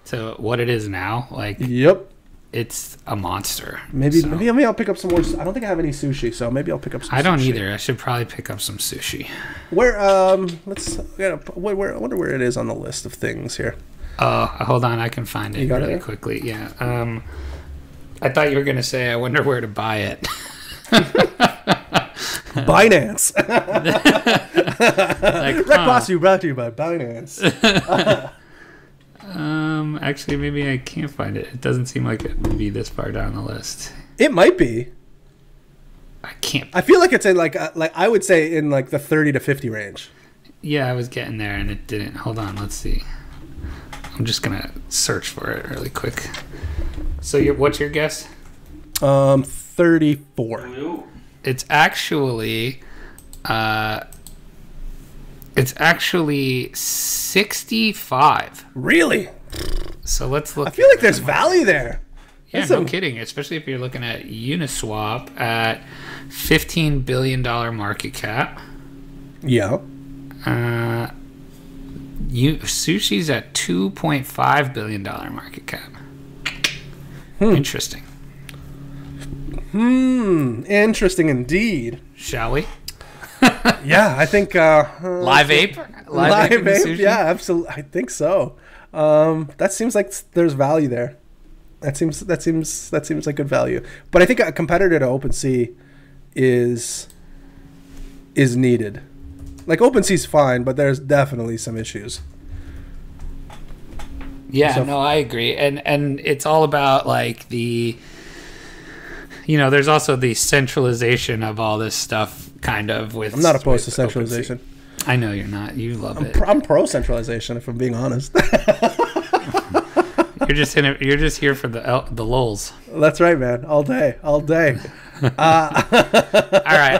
to what it is now. Like, Yep. it's a monster. Maybe I'll pick up some more. I don't think I have any sushi, so maybe I'll pick up some I don't sushi. either. I should probably pick up some sushi. Where I wonder where it is on the list of things here. Hold on, I can find it really quickly. Yeah. I thought you were gonna say, I wonder where to buy it. Binance. Like, REKT brought to you by Binance. Actually, maybe I can't find it. It doesn't seem like it would be this far down the list. It might be. I can't. I feel like it's in like I would say in like the 30 to 50 range. Yeah, I was getting there and it didn't. Hold on, let's see. I'm just gonna search for it really quick. So, what's your guess? 34. It's actually 65. Really? So let's look. I feel like there's value there. Yeah, no kidding. Especially if you're looking at Uniswap at $15 billion market cap. Yeah. Sushi's at $2.5 billion market cap. Interesting. Interesting indeed. Shall we? Yeah, I think Live Ape? Live Ape Ape, yeah, absolutely. I think so. That seems like there's value there. That seems like good value. But I think a competitor to OpenSea is needed. Like OpenSea's fine, but there's definitely some issues. Yeah, no, I agree. And it's all about like the, there's also the centralization of all this stuff kind of with. I'm not opposed to centralization. OpenSea. I know you're not. You love it. I'm pro centralization, if I'm being honest. You're just here for the lulz. That's right, man. All day. All right,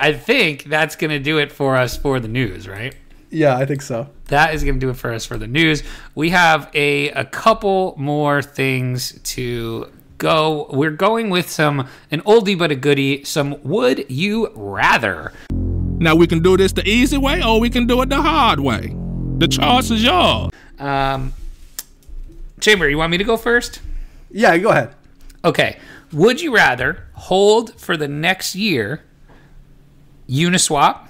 I think that's gonna do it for us for the news, right? Yeah, I think so. That is gonna do it for us for the news. We have a couple more things to go. We're going with an oldie but a goodie. Some Would You Rather. Now we can do this the easy way or we can do it the hard way. The choice is yours. Chamber, you want me to go first? Yeah, go ahead. Okay. Would you rather hold for the next year Uniswap,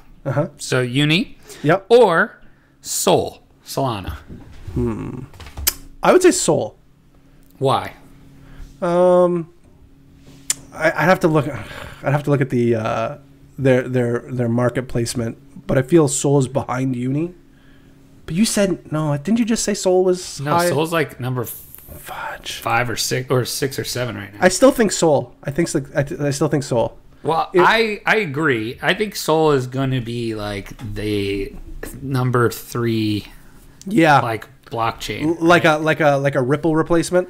so Uni, yep, or Solana? I would say Sol. Why? I'd have to look. I'd have to look at the their market placement, but I feel Sol is behind Uni. But you said no. Didn't you just say Sol was high? Sol's like number 5 or 6 or 7 right now. I still think Sol. I still think Sol. Well, I agree. I think Sol is going to be like the number 3. Yeah, like blockchain, like a Ripple replacement.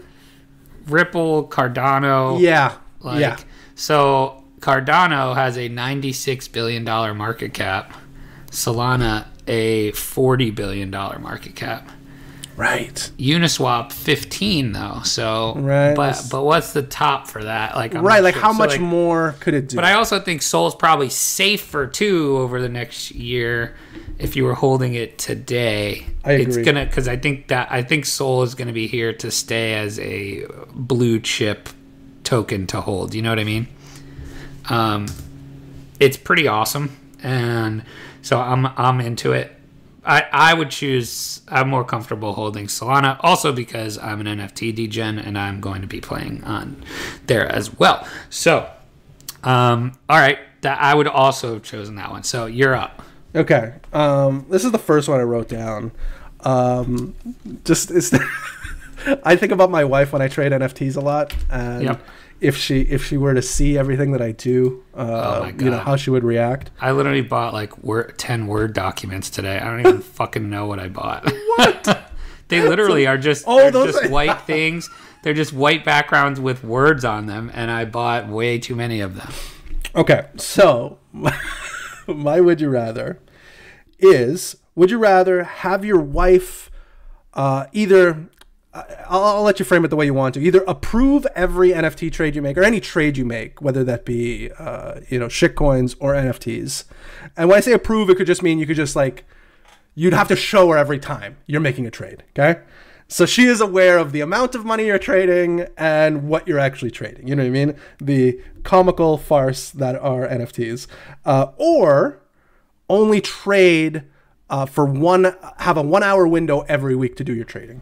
Ripple, Cardano. Yeah, yeah. So Cardano has a $96 billion market cap. Solana a $40 billion market cap. Right. Uniswap 15 though. So right. But what's the top for that? Like right, like sure. How much more could it do? But I also think Sol's probably safer too over the next year if you were holding it today. I agree. It's gonna because I think Sol is gonna be here to stay as a blue chip token to hold. You know what I mean? It's pretty awesome, and so I'm into it. I would choose. I'm more comfortable holding Solana, also because I'm an NFT dGEN and I'm going to be playing on there as well. So, all right, I would also have chosen that one. So you're up. Okay. This is the first one I wrote down. I think about my wife when I trade NFTs a lot, and yep. if she were to see everything that I do, how she would react. I literally bought like 10 Word documents today. I don't even fucking know what I bought. What? They literally are just just white things. They're just white backgrounds with words on them, and I bought way too many of them. Okay, so my would you rather is, would you rather have your wife either, I'll let you frame it the way you want to, either approve every NFT trade you make or any trade you make, whether that be shitcoins or NFTs. And when I say approve, it could just mean you could just like, you'd have to show her every time you're making a trade, okay? So she is aware of the amount of money you're trading and what you're actually trading. You know what I mean? The comical farce that are NFTs. Or only trade have a 1 hour window every week to do your trading.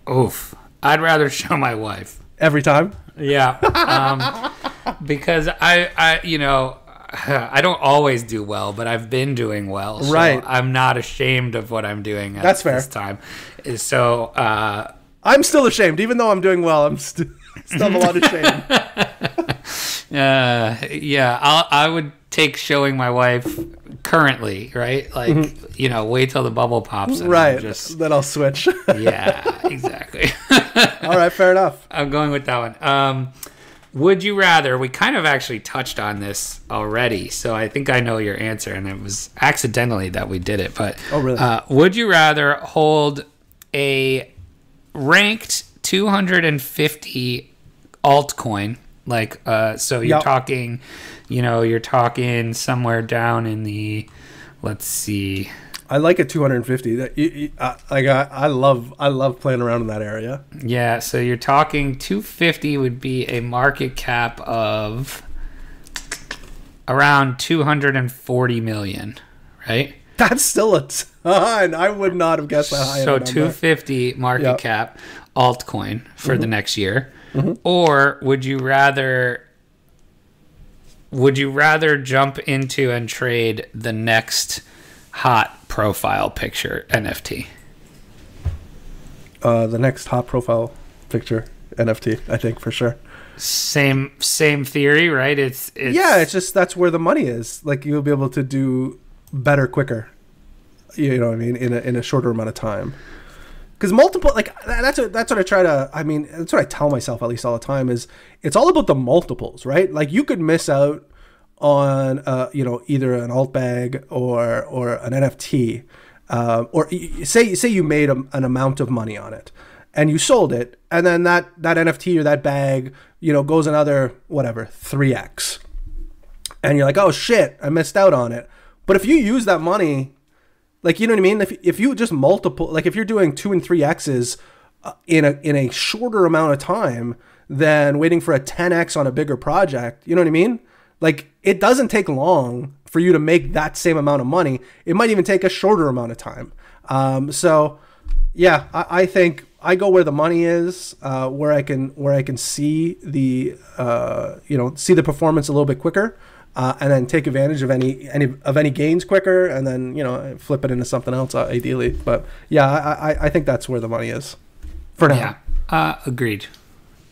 Oof. I'd rather show my wife. Every time? Yeah. Because I don't always do well, but I've been doing well. So right. I'm not ashamed of what I'm doing at That's fair. This time. So I'm still ashamed. Even though I'm doing well, I'm still have a lot of shame. Yeah, I would take showing my wife currently, right? Like, wait till the bubble pops. And right. Then I'll switch. Yeah, exactly. All right, fair enough. I'm going with that one. Would you rather, we kind of actually touched on this already, so I think I know your answer, and it was accidentally that we did it, but oh, really? Would you rather hold a ranked 250 altcoin, like, so you're talking, you're talking somewhere down in the, let's see. I like a 250. I love playing around in that area. Yeah, so you're talking 250 would be a market cap of around 240 million, right? That's still a ton. I would not have guessed that high. So 250 market cap altcoin for the next year. Or would you rather jump into and trade the next hot profile picture NFT? The next hot profile picture NFT, I think, for sure. Same theory, right? It's just that's where the money is. Like, you'll be able to do better quicker. You know what I mean? In a shorter amount of time. Because multiple, like, that's what I try to, that's what I tell myself at least all the time, is it's all about the multiples, right? Like, you could miss out on either an alt bag or an NFT, or say you made an amount of money on it and you sold it, and then that NFT or that bag goes another 3x, and you're like, oh shit, I missed out on it. But if you use that money, like, you know what I mean, if you just multiple, like if you're doing 2 and 3x's in a shorter amount of time than waiting for a 10x on a bigger project, you know what I mean? Like, it doesn't take long for you to make that same amount of money. It might even take a shorter amount of time. So, yeah, I think I go where the money is, where I can see the see the performance a little bit quicker, and then take advantage of any gains quicker, and then flip it into something else ideally. But yeah, I think that's where the money is for now. Yeah, agreed.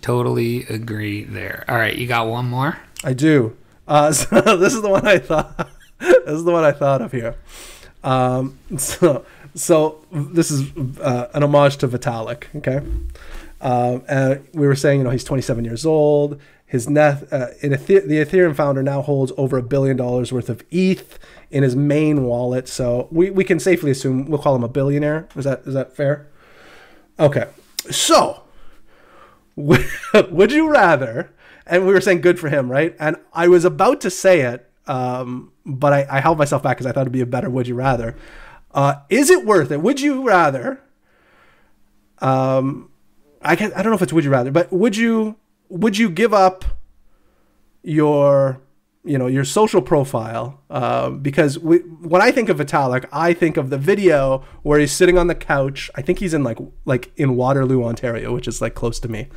Totally agree there. All right, you got one more? I do. So this is the one I thought. This is the one I thought of here. So this is an homage to Vitalik. Okay, and we were saying, he's 27 years old. his net the Ethereum founder now holds over $1 billion worth of ETH in his main wallet. So we can safely assume we'll call him a billionaire. Is that fair? Okay. So would you rather? And we were saying good for him, right? And I was about to say it, but I held myself back because I thought it'd be a better would you rather. Is it worth it? Would you rather? I don't know if it's would you rather, but would you give up your social profile? Because when I think of Vitalik, I think of the video where he's sitting on the couch. I think he's in like in Waterloo, Ontario, which is like close to me,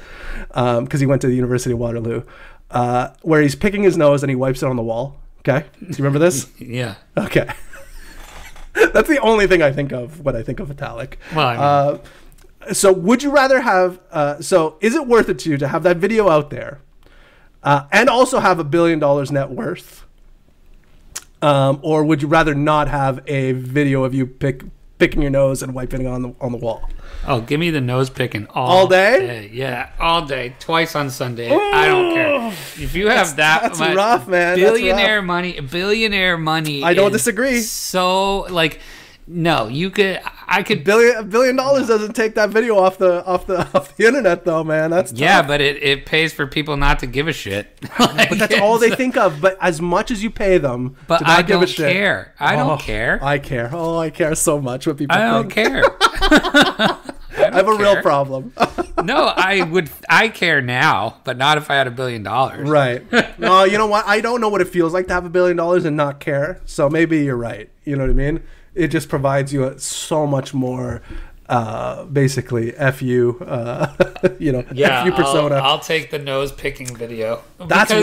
because he went to the University of Waterloo, where he's picking his nose and he wipes it on the wall. Okay, do you remember this? Yeah. Okay. That's the only thing I think of when I think of Vitalik. Well, I mean, so would you rather have, so is it worth it to you to have that video out there and also have $1 billion net worth? Or would you rather not have a video of you picking your nose and wiping it on the wall? Oh, give me the nose picking all day? Yeah, all day. Twice on Sunday. I don't care. If you have that's rough, man. Billionaire money. I don't disagree. So, like, no, I could. $1 billion doesn't take that video off the internet, though, man. That's tough. Yeah, but it pays for people not to give a shit. But that's all they think of. But as much as you pay them, but to not I give a don't shit, care. I don't care. I care. Oh, I care so much what people think. I don't care. I have a real problem. No, I care now, but not if I had $1 billion. Right. No, you know what? I don't know what it feels like to have $1 billion and not care. So maybe you're right. You know what I mean? It just provides you so much more, basically, F you persona. I'll take the nose picking video. That's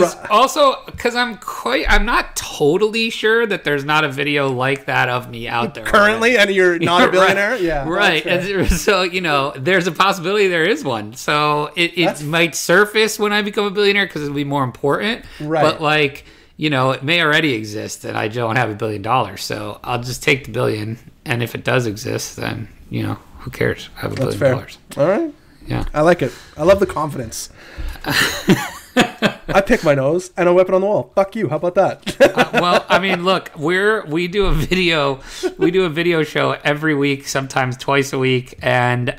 because I'm not totally sure that there's not a video like that of me out there currently, and you're not a billionaire. Right. Yeah, right. And so there's a possibility there is one. So it might surface when I become a billionaire because it'll be more important. Right. But it may already exist and I don't have $1 billion. So I'll just take the billion. And if it does exist, then, who cares? I have $1 billion. All right. Yeah. I like it. I love the confidence. I pick my nose and I whip it on the wall. Fuck you. How about that? Well, I mean, look, we do a video show every week, sometimes twice a week. And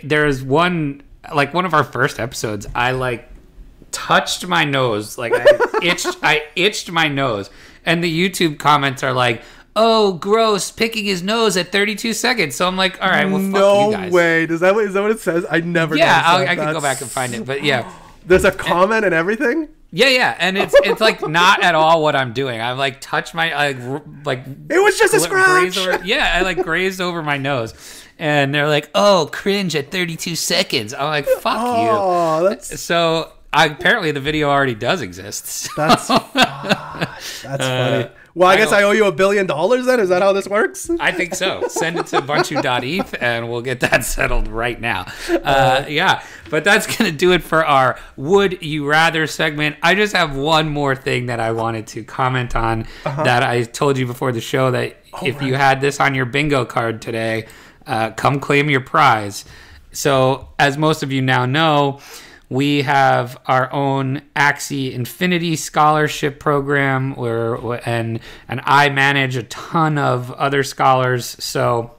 there's one of our first episodes, I touched my nose, I itched my nose, and the YouTube comments are like, "Oh, gross, picking his nose at 32 seconds." So I'm like, all right, well, fuck you guys. No way. Is that what it says? I never. Yeah, I can go back and find it, but yeah. There's a comment and everything. Yeah, and it's like not at all what I'm doing. I touched my like. It was just a scratch. I grazed over my nose. And they're like, "Oh, cringe at 32 seconds." I'm like, "Fuck you." Oh, So apparently the video already does exist. That's funny. Well, I guess I owe you $1 billion then? Is that how this works? I think so. Send it to bunchu.eth and we'll get that settled right now. Yeah, but that's going to do it for our Would You Rather segment. I just have one more thing that I wanted to comment on that I told you before the show that you had this on your bingo card today, come claim your prize. So as most of you now know, we have our own Axie Infinity Scholarship Program and I manage a ton of other scholars. So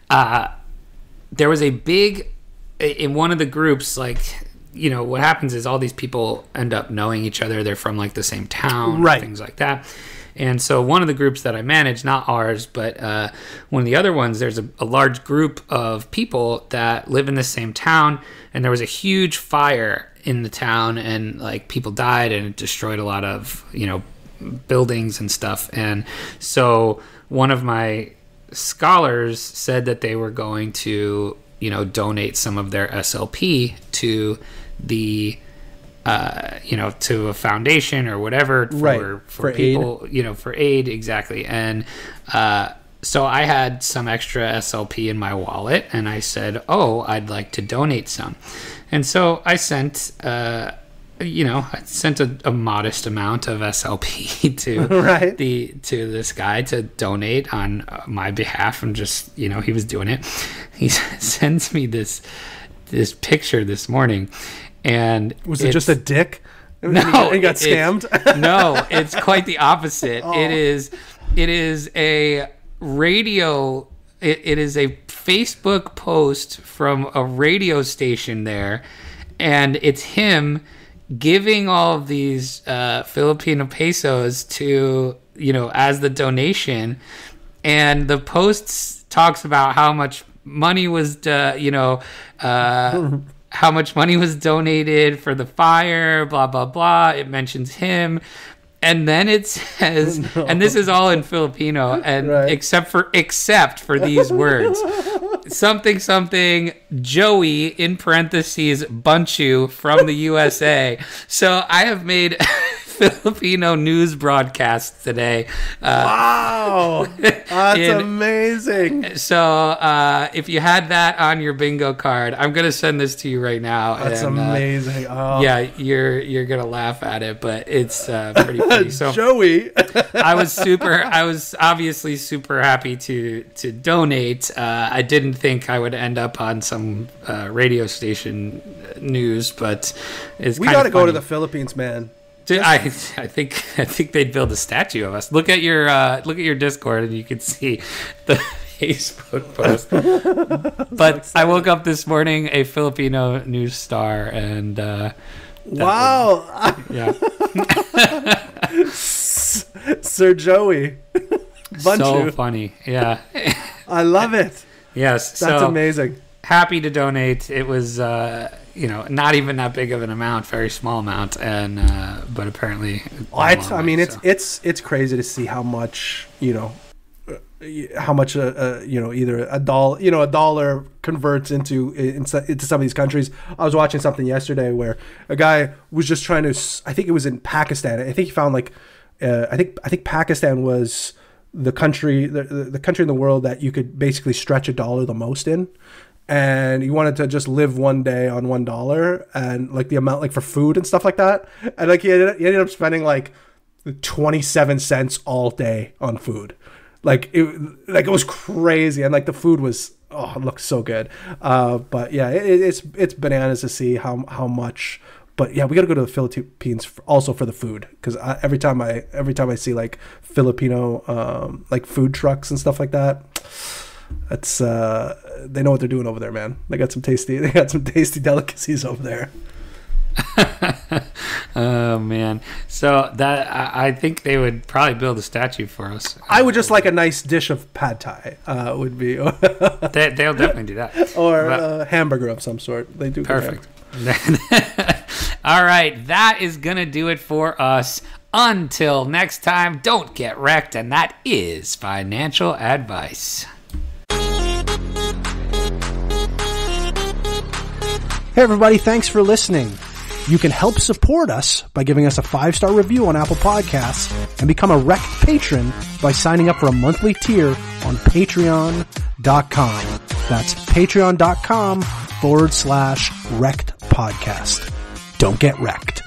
there was a big, in one of the groups, what happens is all these people end up knowing each other. They're from the same town, right? Things like that. And so one of the groups that I manage, not ours, but one of the other ones, there's a large group of people that live in the same town, and there was a huge fire in the town, and people died, and it destroyed a lot of buildings and stuff. And so one of my scholars said that they were going to donate some of their SLP to the to a foundation or whatever for people, aid. For aid, exactly. And so I had some extra SLP in my wallet, and I said, "Oh, I'd like to donate some." And so I sent, a modest amount of SLP to this guy to donate on my behalf, and just he was doing it. He sends me this picture this morning. And was it just a dick? No, he got scammed. No, it's quite the opposite. Oh. It is a radio. It is a Facebook post from a radio station there, and it's him giving all of these Filipino pesos to, as the donation, and the post talks about how much money was how much money was donated for the fire, blah, blah, blah. It mentions him. And then it says, and this is all in Filipino, and right. except for these words, something, Joey, in parentheses, Bunchu from the USA. So I have made Filipino news broadcast today. Wow, that's amazing. So if you had that on your bingo card, I'm gonna send this to you right now. That's amazing. Yeah, you're gonna laugh at it, but it's pretty funny. So Joey, I was obviously super happy to donate. I didn't think I would end up on some radio station news, but we got to go to the Philippines, man. I think they'd build a statue of us. Look at your Discord and you can see the Facebook post. But I woke up this morning a Filipino news star, and wow, yeah, Sir Joey, so funny, yeah, I love it. Yes, that's amazing. Happy to donate. It was not even that big of an amount, very small amount, and but apparently it's crazy to see how much either a dollar converts into some of these countries. I was watching something yesterday where a guy was just trying to, I think it was in Pakistan, I think he found I think Pakistan was the country in the world that you could basically stretch a dollar the most in. And he wanted to just live one day on $1, and the amount for food and stuff like that. And he ended up spending 27 cents all day on food. It was crazy, and the food was it looked so good. But yeah, it's bananas to see how much. But yeah, we got to go to the Philippines also for the food, because every time I see Filipino food trucks and stuff like that. That's they know what they're doing over there, man. They got some tasty delicacies over there. Oh man! So that I think they would probably build a statue for us. I would just like a nice dish of pad thai. Would be they'll definitely do that, or a hamburger of some sort. They do perfect. All right, that is gonna do it for us. Until next time, don't get wrecked, and that is financial advice. Hey everybody, thanks for listening. You can help support us by giving us a 5-star review on Apple Podcasts and become a REKT patron by signing up for a monthly tier on patreon.com. That's patreon.com/REKT podcast. Don't get wrecked.